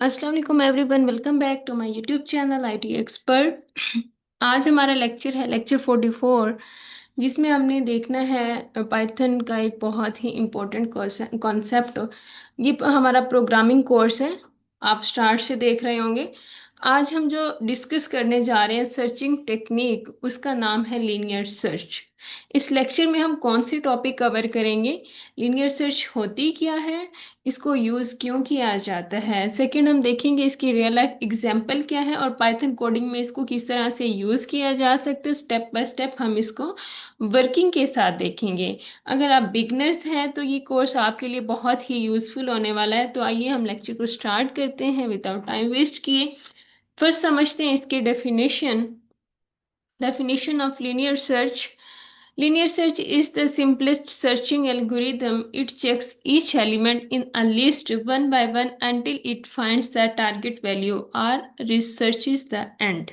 अस्सलाम वालेकुम everyone, welcome back to my YouTube channel IT expert. आज हमारा लेक्चर है लेक्चर 44, जिसमें हमने देखना है पाइथन का एक बहुत ही इम्पोर्टेंट कॉन्सेप्ट। ये हमारा प्रोग्रामिंग कोर्स है। आप स्टार्ट से देख रहे होंगे। आज हम जो डिस्कस करने जा रहे हैं सर्चिंग टेक्निक, उसका नाम है लीनियर सर्च। इस लेक्चर में हम कौन सी टॉपिक कवर करेंगे, लीनियर सर्च होती क्या है, इसको यूज क्यों किया जाता है। सेकंड, हम देखेंगे इसकी रियल लाइफ एग्जांपल क्या है और पाइथन कोडिंग में इसको किस तरह से यूज किया जा सकता है। स्टेप बाय स्टेप हम इसको वर्किंग के साथ देखेंगे। अगर आप बिगनर्स हैं तो ये कोर्स आपके लिए बहुत ही यूजफुल होने वाला है। तो आइए हम लेक्चर को स्टार्ट करते हैं विदाउट टाइम वेस्ट किए। फर्स्ट समझते हैं इसकी definition of linear search. Linear search is the simplest searching algorithm. It checks each element in a list one by one until it finds the target value or researches the end.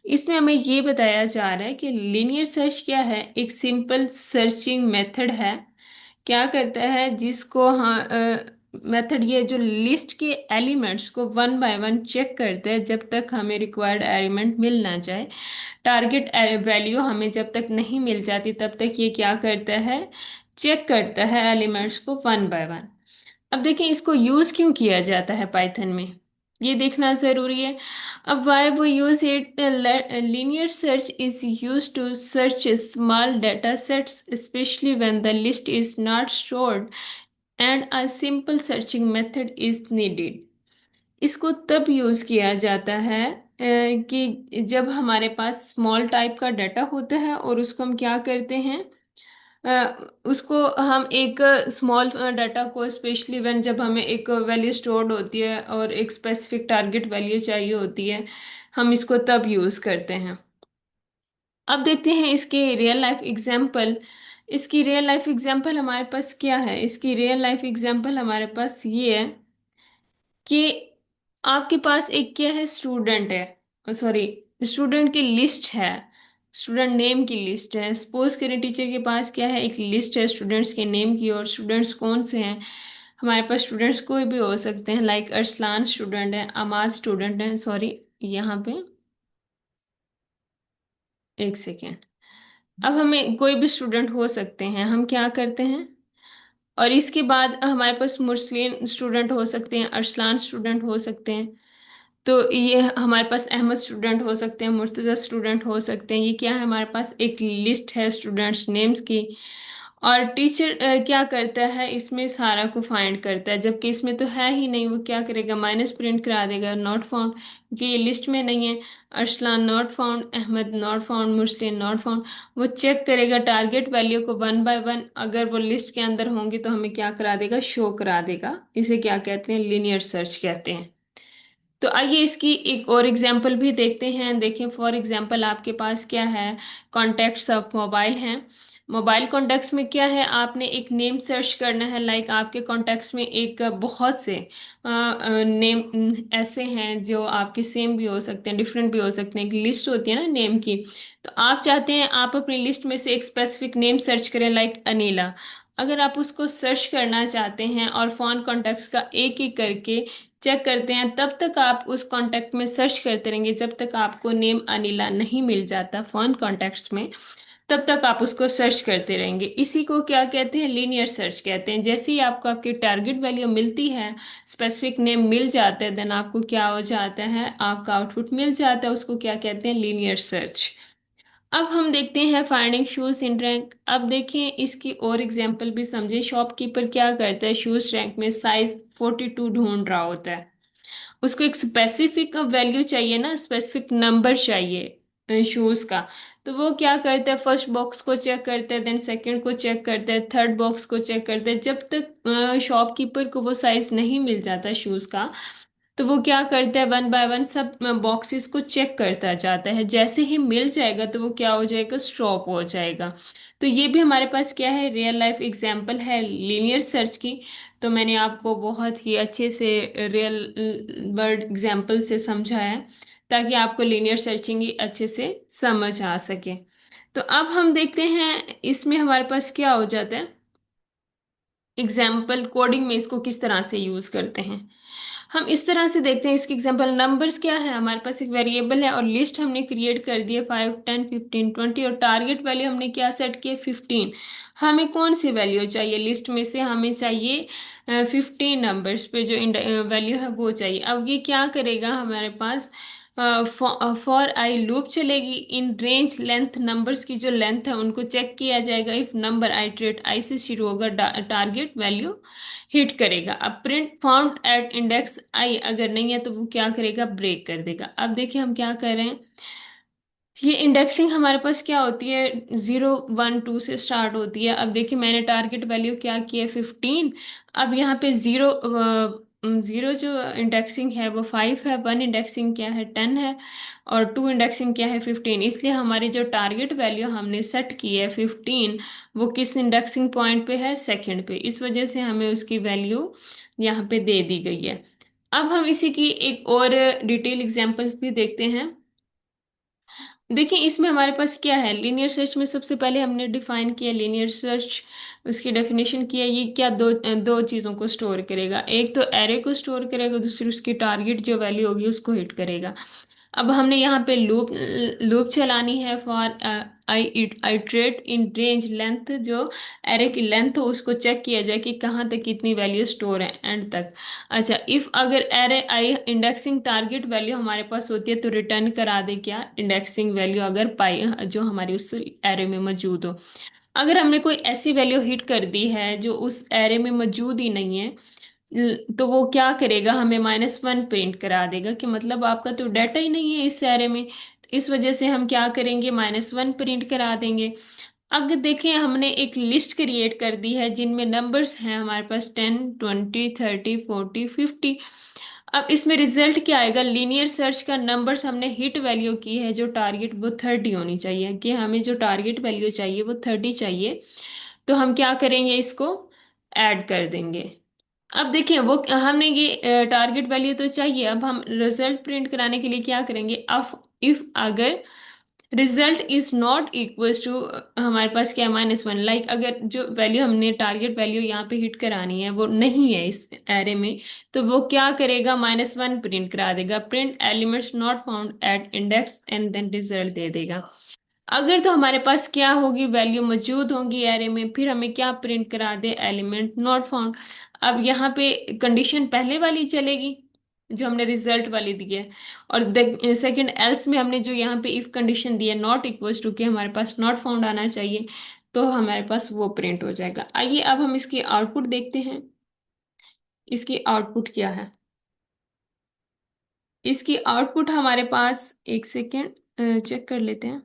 इसमें हमें ये बताया जा रहा है कि linear search क्या है। एक सिंपल सर्चिंग मेथड है। क्या करता है, जिसको मेथड ये जो लिस्ट के एलिमेंट्स को वन बाय वन चेक करता है जब तक हमें रिक्वायर्ड एलिमेंट मिल ना जाए। टारगेट वैल्यू हमें जब तक नहीं मिल जाती तब तक ये क्या करता है, चेक करता है एलिमेंट्स को वन बाय वन। अब देखें इसको यूज क्यों किया जाता है पाइथन में, ये देखना जरूरी है। अब वाई वो use it, linear search is use to search small data sets specially when the list is not stored and a simple searching method is needed. इसको तब यूज किया जाता है कि जब हमारे पास स्मॉल टाइप का डाटा होता है और उसको हम क्या करते हैं, उसको हम एक स्मॉल डाटा को स्पेशली व्हेन जब हमें एक वैल्यू स्टोर्ड होती है और एक स्पेसिफिक टारगेट वैल्यू चाहिए होती है, हम इसको तब यूज करते हैं। अब देखते हैं इसके रियल लाइफ एग्जांपल। इसकी रियल लाइफ एग्जांपल हमारे पास क्या है, इसकी रियल लाइफ एग्जांपल हमारे पास ये है कि आपके पास एक क्या है, स्टूडेंट है, सॉरी, स्टूडेंट की लिस्ट है, स्टूडेंट नेम की लिस्ट है। सपोज करें टीचर के पास क्या है, एक लिस्ट है स्टूडेंट्स के नेम की। और स्टूडेंट्स कौन से हैं, हमारे पास स्टूडेंट्स कोई भी हो सकते हैं, लाइक अरसलान स्टूडेंट है, अमाद स्टूडेंट है, सॉरी यहाँ पे एक सेकेंड। अब हमें कोई भी स्टूडेंट हो सकते हैं, हम क्या करते हैं, और इसके बाद हमारे पास मुस्लिम स्टूडेंट हो सकते हैं, अरसलान स्टूडेंट हो सकते हैं। तो ये हमारे पास अहमद स्टूडेंट हो सकते हैं, मुर्तज़ा स्टूडेंट हो सकते हैं। ये क्या है, हमारे पास एक लिस्ट है स्टूडेंट्स नेम्स की। और टीचर क्या करता है, इसमें सारा को फाइंड करता है, जबकि इसमें तो है ही नहीं। वो क्या करेगा, माइनस प्रिंट करा देगा, नॉट फाउंड, क्योंकि ये लिस्ट में नहीं है। Arsalan not found, Ahmad not found, Muslim not found. वो चेक करेगा टारगेट वैल्यू को वन बाय वन, अगर वो लिस्ट के अंदर होंगी तो हमें क्या करा देगा, शो करा देगा। इसे क्या कहते हैं, लीनियर सर्च कहते हैं। तो आइए इसकी एक और एग्जांपल भी देखते हैं। देखें फॉर एग्जांपल आपके पास क्या है, कॉन्टैक्ट्स ऑफ मोबाइल हैं। मोबाइल कॉन्टैक्ट्स में क्या है, आपने एक नेम सर्च करना है। लाइक आपके कॉन्टैक्ट्स में एक बहुत से नेम ऐसे हैं जो आपके सेम भी हो सकते हैं, डिफरेंट भी हो सकते हैं। एक लिस्ट होती है ना नेम की। तो आप चाहते हैं आप अपनी लिस्ट में से एक स्पेसिफिक नेम सर्च करें, लाइक अनीला। अगर आप उसको सर्च करना चाहते हैं और फोन कॉन्टैक्ट्स का एक एक करके चेक करते हैं, तब तक आप उस कांटेक्ट में सर्च करते रहेंगे जब तक आपको नेम अनिला नहीं मिल जाता फोन कॉन्टैक्ट्स में। तब तक आप उसको सर्च करते रहेंगे। इसी को क्या कहते हैं, लीनियर सर्च कहते हैं। जैसे ही आपको आपकी टारगेट वैल्यू मिलती है, स्पेसिफिक नेम मिल जाता है, देन आपको क्या हो जाता है, आपका आउटपुट मिल जाता है। उसको क्या कहते हैं, लीनियर सर्च। अब हम देखते हैं फाइंडिंग शूज इन रैंक। अब देखें इसकी और एग्जांपल भी समझे। शॉपकीपर क्या करता है, शूज रैंक में साइज 42 ढूंढ रहा होता है। उसको एक स्पेसिफिक वैल्यू चाहिए ना, स्पेसिफिक नंबर चाहिए शूज का। तो वो क्या करता है, फर्स्ट बॉक्स को चेक करता है, देन सेकंड को चेक करता है, थर्ड बॉक्स को चेक करता है। जब तक शॉपकीपर को वो साइज नहीं मिल जाता शूज का, तो वो क्या करता है, वन बाय वन सब बॉक्सेस को चेक करता जाता है। जैसे ही मिल जाएगा तो वो क्या हो जाएगा, स्टॉप हो जाएगा। तो ये भी हमारे पास क्या है, रियल लाइफ एग्जांपल है लीनियर सर्च की। तो मैंने आपको बहुत ही अच्छे से रियल वर्ड एग्जांपल से समझाया है, ताकि आपको लीनियर सर्चिंग ही अच्छे से समझ आ सके। तो अब हम देखते हैं इसमें हमारे पास क्या हो जाता है, एग्जाम्पल कोडिंग में इसको किस तरह से यूज करते हैं। हम इस तरह से देखते हैं इसकी एग्जांपल। नंबर्स क्या है, हमारे पास एक वेरिएबल है और लिस्ट हमने क्रिएट कर दी है 5 10 15 20, और टारगेट वैल्यू हमने क्या सेट किया 15। हमें कौन सी वैल्यू चाहिए लिस्ट में से, हमें चाहिए 15 नंबर्स पे जो वैल्यू है वो चाहिए। अब ये क्या करेगा हमारे पास, फॉर आई लूप चलेगी, इन रेंज लेंथ नंबर्स की जो लेंथ है उनको चेक किया जाएगा, इफ नंबर आइटरेट आई से शुरू होगा टारगेट वैल्यू हिट करेगा। अब प्रिंट फाउंड एट इंडेक्स आई अगर नहीं है तो वो क्या करेगा, ब्रेक कर देगा। अब देखिए हम क्या कर रहे हैं, ये इंडेक्सिंग हमारे पास क्या होती है 0 1 2 से स्टार्ट होती है। अब देखिए मैंने टारगेट वैल्यू क्या की है 15। अब यहाँ पे जीरो जीरो जो इंडेक्सिंग है वो 5 है, 1 इंडेक्सिंग क्या है 10 है, और 2 इंडेक्सिंग क्या है 15। इसलिए हमारी जो टारगेट वैल्यू हमने सेट की है 15, वो किस इंडेक्सिंग पॉइंट पे है, सेकंड पे। इस वजह से हमें उसकी वैल्यू यहाँ पे दे दी गई है। अब हम इसी की एक और डिटेल एग्जांपल्स भी देखते हैं। देखिए इसमें हमारे पास क्या है, लीनियर सर्च में सबसे पहले हमने डिफाइन किया लीनियर सर्च, उसकी डेफिनेशन किया। ये क्या दो दो चीज़ों को स्टोर करेगा, एक तो एरे को स्टोर करेगा, दूसरी उसकी टारगेट जो वैल्यू होगी उसको हिट करेगा। अब हमने यहाँ पे लूप लूप चलानी है for I iterate in range length, जो एरे की लेंथ हो उसको चेक किया जाए कि कहाँ तक कितनी वैल्यू स्टोर है एंड तक। अच्छा, इफ अगर एरे आई इंडेक्सिंग टारगेट वैल्यू हमारे पास होती है तो रिटर्न करा दे क्या, इंडेक्सिंग वैल्यू अगर पाई जो हमारी उस एरे में मौजूद हो। अगर हमने कोई ऐसी वैल्यू हिट कर दी है जो उस एरे में मौजूद ही नहीं है, तो वो क्या करेगा, हमें -1 प्रिंट करा देगा कि मतलब आपका तो डाटा ही नहीं है इस एरे में। तो इस वजह से हम क्या करेंगे, -1 प्रिंट करा देंगे। अगर देखें हमने एक लिस्ट क्रिएट कर दी है जिनमें नंबर्स हैं हमारे पास 10 20 30 40 50। अब इसमें रिजल्ट क्या आएगा, लीनियर सर्च का नंबर्स हमने हिट वैल्यू की है जो टारगेट वो 30 होनी चाहिए, कि हमें जो टारगेट वैल्यू चाहिए वो 30 चाहिए। तो हम क्या करेंगे, इसको ऐड कर देंगे। अब देखिए वो हमने ये टारगेट वैल्यू तो चाहिए, अब हम रिजल्ट प्रिंट कराने के लिए क्या करेंगे, अब इफ अगर result is not equals to, हमारे पास क्या है -1, लाइक अगर जो वैल्यू हमने टारगेट वैल्यू यहाँ पे हिट करानी है वो नहीं है इस एरे में, तो वो क्या करेगा, -1 प्रिंट करा देगा, print elements not found at index and then result दे देगा। अगर तो हमारे पास क्या होगी, वैल्यू मौजूद होंगी एरे में, फिर हमें क्या प्रिंट करा दे, एलिमेंट नॉट फाउंड। अब यहाँ पे कंडीशन पहले वाली चलेगी जो हमने रिजल्ट वाली दी है, और सेकंड एल्स में हमने जो यहाँ पे इफ कंडीशन दी है नॉट इक्वल्स टू के हमारे पास नॉट फाउंड आना चाहिए, तो हमारे पास वो प्रिंट हो जाएगा। आइए अब हम इसकी आउटपुट देखते हैं। इसकी आउटपुट क्या है, इसकी आउटपुट हमारे पास, एक सेकेंड चेक कर लेते हैं।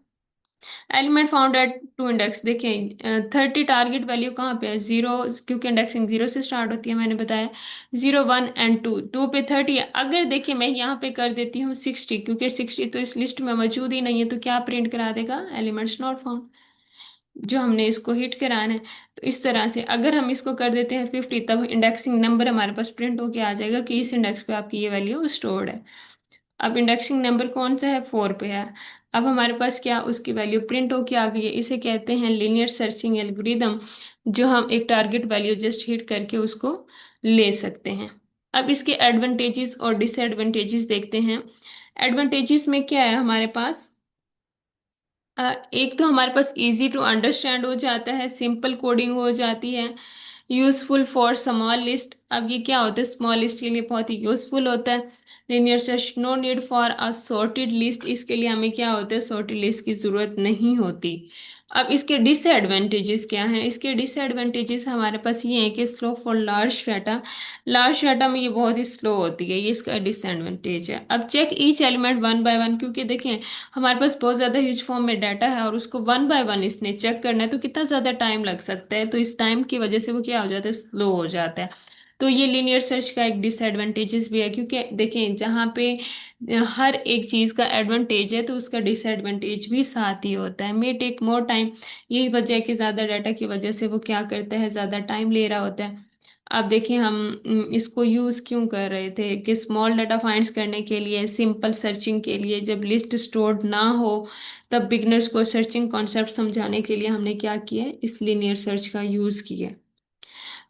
एलिमेंट फाउंड एट 2 इंडेक्स, देखें 30 टारगेट वैल्यू कहाँ पे है, 0, क्योंकि इंडेक्सिंग 0 से स्टार्ट होती है मैंने बताया। 0 1 एंड 2, 2 पे 30 है। अगर देखिए मैं यहाँ पे कर देती हूँ 60, क्योंकि 60 तो इस लिस्ट में मौजूद ही नहीं है, तो क्या प्रिंट करा देगा, एलिमेंट्स नॉट फाउंड, जो हमने इसको हिट कराना है। तो इस तरह से अगर हम इसको कर देते हैं 50, तब इंडेक्सिंग नंबर हमारे पास प्रिंट होके आ जाएगा कि इस इंडेक्स पे आपकी ये वैल्यू स्टोर्ड है। अब इंडेक्सिंग नंबर कौन सा है, 4 पे है। अब हमारे पास क्या, उसकी वैल्यू प्रिंट होके आ गई है। इसे कहते हैं लीनियर सर्चिंग एल्गोरिदम, जो हम एक टारगेट वैल्यू जस्ट हिट करके उसको ले सकते हैं। अब इसके एडवांटेजेस और डिसएडवांटेजेस देखते हैं। एडवांटेजेस में क्या है हमारे पास, एक तो हमारे पास इजी टू अंडरस्टैंड हो जाता है, सिंपल कोडिंग हो जाती है, यूजफुल फॉर स्मॉल लिस्ट। अब ये क्या होता है, स्मॉल लिस्ट के लिए बहुत ही यूजफुल होता है। Linear search, no need for a sorted list, इसके लिए हमें क्या होता है, सॉर्टेड लिस्ट की जरूरत नहीं होती। अब इसके डिसएडवांटेजेस क्या हैं, इसके डिसएडवांटेजेस हमारे पास ये हैं कि slow for large data, large data में ये बहुत ही स्लो होती है, ये इसका डिसएडवांटेज है। अब चेक ईच एलिमेंट 1 बाय 1, क्योंकि देखें हमारे पास बहुत ज़्यादा ह्यूज फॉर्म में डाटा है और उसको 1 बाय 1 इसने चेक करना है, तो कितना ज़्यादा टाइम लग सकता है, तो इस टाइम की वजह से वो क्या हो जाता है, स्लो हो जाता है। तो ये लीनियर सर्च का एक डिसएडवांटेजेस भी है, क्योंकि देखें जहाँ पे हर एक चीज़ का एडवांटेज है तो उसका डिसएडवांटेज भी साथ ही होता है, मे टेक मोर टाइम। यही वजह है कि ज़्यादा डाटा की वजह से वो क्या करता है, ज़्यादा टाइम ले रहा होता है। अब देखिए हम इसको यूज़ क्यों कर रहे थे, कि स्मॉल डाटा फाइंड्स करने के लिए, सिंपल सर्चिंग के लिए, जब लिस्ट स्टोर्ड ना हो तब बिगनर्स को सर्चिंग कॉन्सेप्ट समझाने के लिए हमने क्या किया है, इस लीनियर सर्च का यूज़ किया है।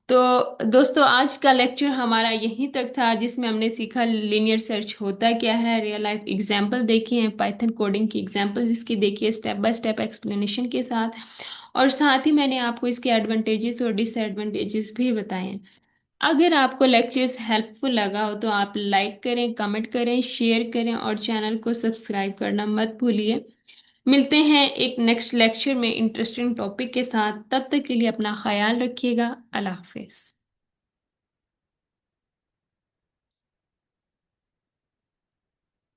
तो दोस्तों आज का लेक्चर हमारा यहीं तक था, जिसमें हमने सीखा लीनियर सर्च होता क्या है, रियल लाइफ एग्जांपल देखी है, पाइथन कोडिंग की एग्जांपल जिसकी देखिए स्टेप बाय स्टेप एक्सप्लेनेशन के साथ, और साथ ही मैंने आपको इसके एडवांटेजेस और डिसएडवांटेजेस भी बताए हैं। अगर आपको लेक्चर्स हेल्पफुल लगा हो तो आप लाइक करें, कमेंट करें, शेयर करें और चैनल को सब्सक्राइब करना मत भूलिए। मिलते हैं एक नेक्स्ट लेक्चर में इंटरेस्टिंग टॉपिक के साथ। तब तक के लिए अपना ख्याल रखिएगा। अल्लाह हाफिज।